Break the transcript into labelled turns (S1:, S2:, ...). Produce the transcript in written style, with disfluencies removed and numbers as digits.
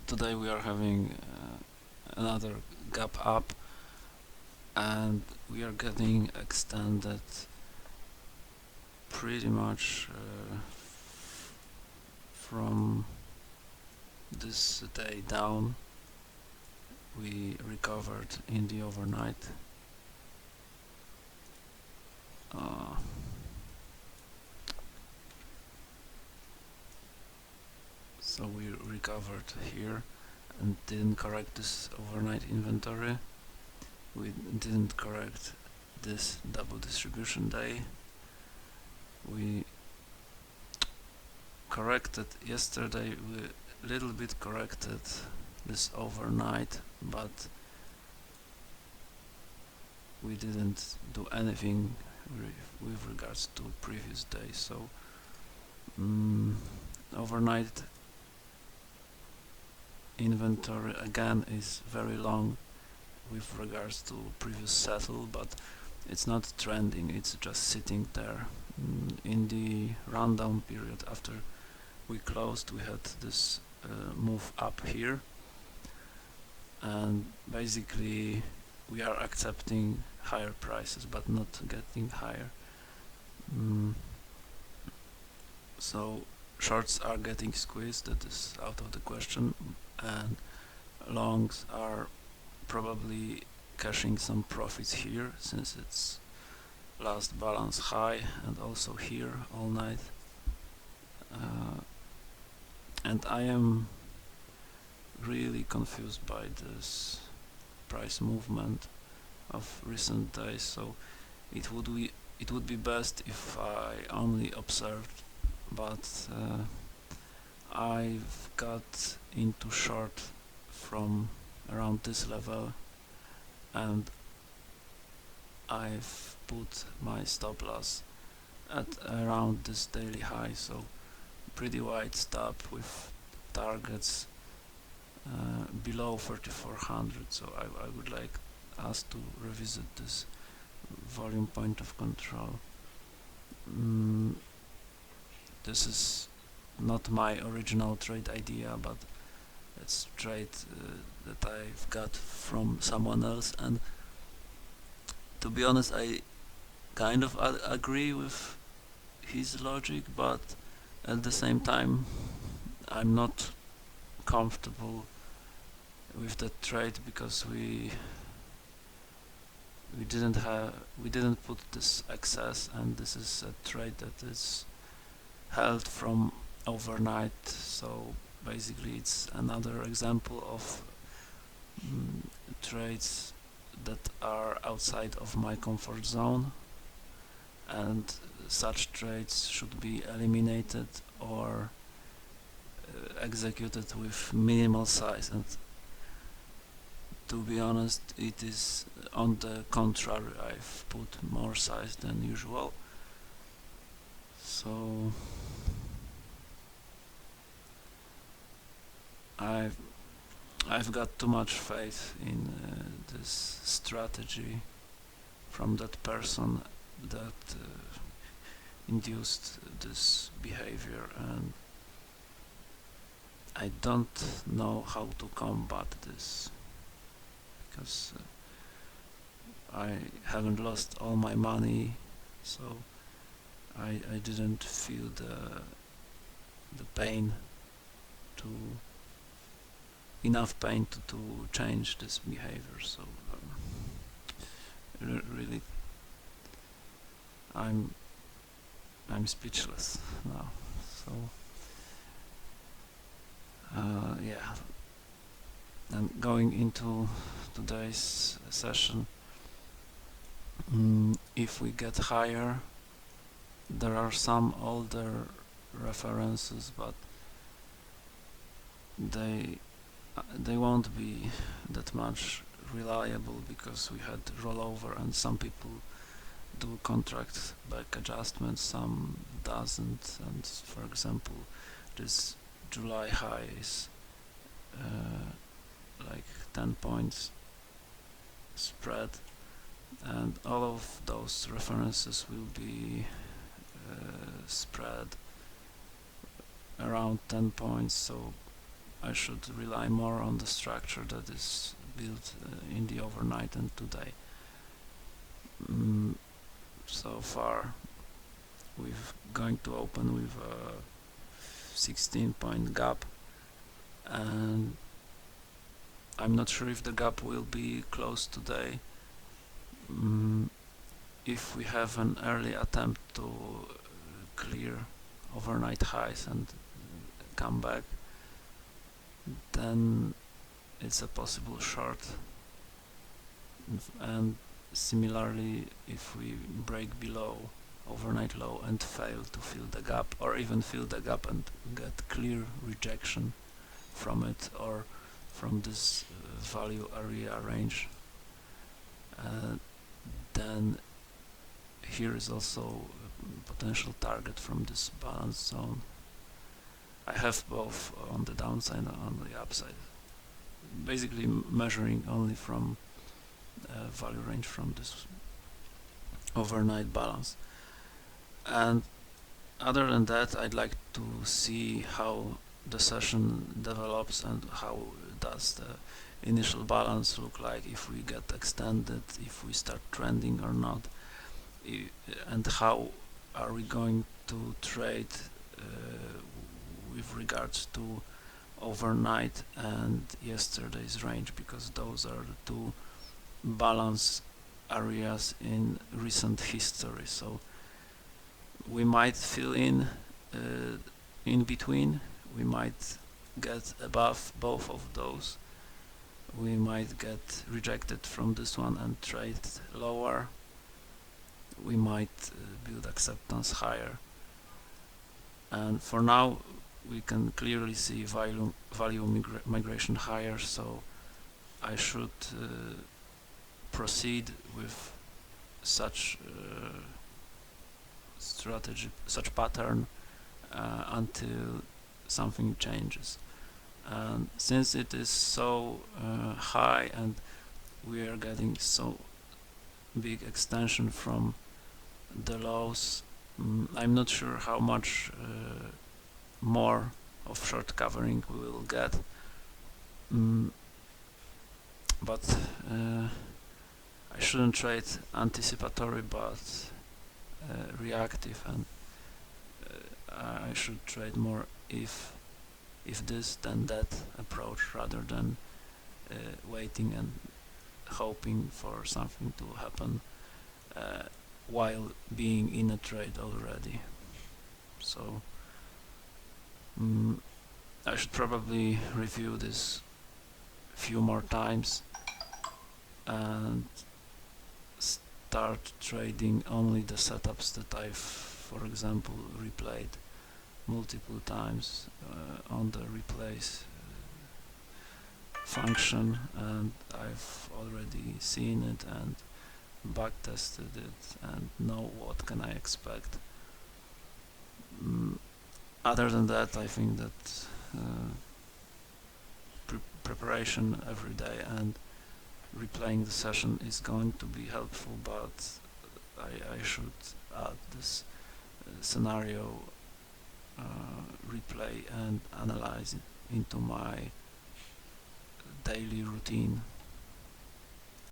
S1: today we are having another gap up, and we are getting extended pretty much from this day down. We recovered in the overnight. Uh, so we recovered here and didn't correct this overnight inventory. We didn't correct this double distribution day. We corrected yesterday, we little bit corrected this overnight, but we didn't do anything with regards to previous day. So overnight inventory again is very long with regards to previous settle, but it's not trending, it's just sitting there. In the rundown period after we closed, we had this move up here, and basically we are accepting higher prices but not getting higher. So shorts are getting squeezed, that is out of the question, and longs are probably cashing some profits here since it's last balance high, and also here all night. And I am really confused by this price movement of recent days, so it would be best if I only observed, but I've got into short from around this level, and I've put my stop loss at around this daily high, so pretty wide stop with targets below 3400. So I would like us to revisit this volume point of control. This is not my original trade idea, but it's trade that I've got from someone else, and to be honest, I kind of agree with his logic, but at the same time I'm not comfortable with that trade because we didn't put this excess, and this is a trade that is held from overnight. So basically it's another example of trades that are outside of my comfort zone, and such trades should be eliminated or executed with minimal size. And to be honest, it is on the contrary, I've put more size than usual. So I've got too much faith in this strategy from that person that induced this behavior, and I don't know how to combat this, because I haven't lost all my money, so I didn't feel the pain to enough pain to change this behavior. So really I'm speechless now. So yeah, and going into today's session, if we get higher, there are some older references, but they won't be that much reliable because we had rollover, and some people do contract back adjustments, some doesn't. And for example, this July high is like 10 points spread, and all of those references will be spread around 10 points. So I should rely more on the structure that is built in the overnight and today. So far we're going to open with a 16-point gap, and I'm not sure if the gap will be closed today. If we have an early attempt to clear overnight highs and come back, then it's a possible short. And similarly, if we break below overnight low and fail to fill the gap, or even fill the gap and get clear rejection from it or from this value area range, then here is also a potential target from this balance zone. I have both on the downside and on the upside, basically measuring only from value range from this overnight balance. And other than that, I'd like to see how the session develops and how does the initial balance look like, if we get extended, if we start trending or not, and how are we going to trade with regards to overnight and yesterday's range, because those are the two balance areas in recent history. So we might fill in between, we might get above both of those, we might get rejected from this one and trade lower, we might build acceptance higher. And for now we can clearly see value migration higher, so I should proceed with such strategy, such pattern until something changes. And since it is so high and we are getting so big extension from the lows, I'm not sure how much more of short covering we will get, but I shouldn't trade anticipatory but reactive, and I should trade more if this then that approach, rather than waiting and hoping for something to happen while being in a trade already. So I should probably review this a few more times and start trading only the setups that I've, for example, replayed multiple times on the replace function, and I've already seen it and back tested it and know what can I expect. Other than that, I think that preparation every day and replaying the session is going to be helpful, but I should add this scenario replay and analyze it into my daily routine.